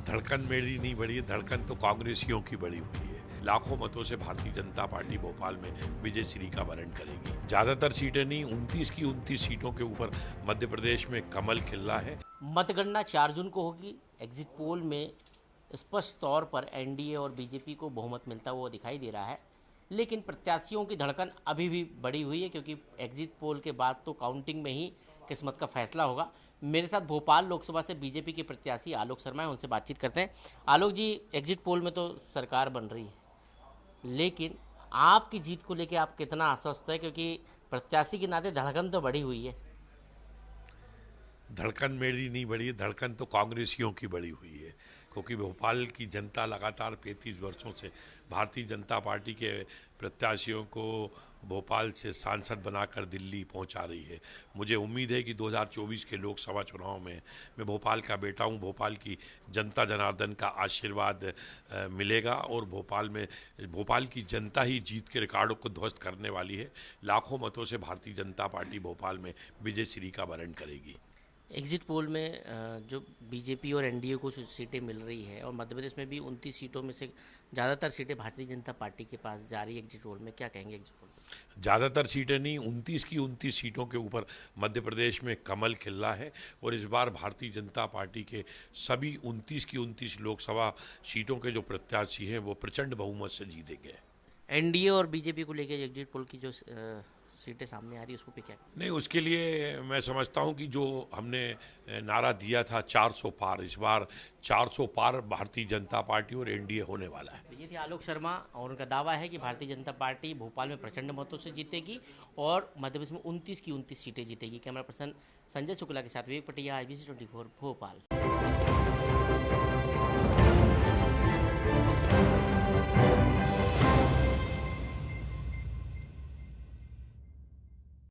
धड़कन मेरी नहीं बढ़ी है, धड़कन तो कांग्रेसियों की बढ़ी हुई है। लाखों मतों से भारतीय जनता पार्टी भोपाल में विजय श्री का वरण करेगी। ज्यादातर सीटें नहीं, 29 की 29 सीटों के ऊपर मध्य प्रदेश में कमल खिल रहा है। मतगणना 4 जून को होगी। एग्जिट पोल में स्पष्ट तौर पर एनडीए और बीजेपी को बहुमत मिलता हुआ दिखाई दे रहा है, लेकिन प्रत्याशियों की धड़कन अभी भी बढ़ी हुई है, क्योंकि एग्जिट पोल के बाद तो काउंटिंग में ही किस्मत का फैसला होगा। मेरे साथ भोपाल लोकसभा से बीजेपी के प्रत्याशी आलोक शर्मा है, उनसे बातचीत करते हैं। आलोक जी, एग्जिट पोल में तो सरकार बन रही है, लेकिन आपकी जीत को लेकर आप कितना आश्वस्त है, क्योंकि प्रत्याशी के नाते धड़कन तो बढ़ी हुई है। धड़कन मेरी नहीं बढ़ी है, धड़कन तो कांग्रेसियों की बढ़ी हुई है, क्योंकि भोपाल की जनता लगातार 35 वर्षों से भारतीय जनता पार्टी के प्रत्याशियों को भोपाल से सांसद बनाकर दिल्ली पहुंचा रही है। मुझे उम्मीद है कि 2024 के लोकसभा चुनाव में मैं भोपाल का बेटा हूं, भोपाल की जनता जनार्दन का आशीर्वाद मिलेगा और भोपाल की जनता ही जीत के रिकॉर्डों को ध्वस्त करने वाली है। लाखों मतों से भारतीय जनता पार्टी भोपाल में विजय श्री का वरण करेगी। एग्जिट पोल में जो बीजेपी और एनडीए को सीटें मिल रही है, और मध्य प्रदेश में भी 29 सीटों में से ज़्यादातर सीटें भारतीय जनता पार्टी के पास जा रही है। एग्जिट पोल में क्या कहेंगे? एग्जिट पोल ज़्यादातर सीटें नहीं, 29 की 29 सीटों के ऊपर मध्य प्रदेश में कमल खिल रहा है और इस बार भारतीय जनता पार्टी के सभी 29 की 29 लोकसभा सीटों के जो प्रत्याशी हैं वो प्रचंड बहुमत से जीतेंगे। एनडीए और बीजेपी को लेकर एग्जिट पोल की जो सीटें सामने आ रही है, उसको पे क्या? नहीं, उसके लिए मैं समझता हूं कि जो हमने नारा दिया था 400 पार, इस बार 400 पार भारतीय जनता पार्टी और एनडीए होने वाला है। ये थे आलोक शर्मा, और उनका दावा है कि भारतीय जनता पार्टी भोपाल में प्रचंड मतों से जीतेगी और मध्य प्रदेश में 29 की 29 सीटें जीतेगी। कैमरा पर्सन संजय शुक्ला के साथ विवेक पटिया, IBC 24 भोपाल।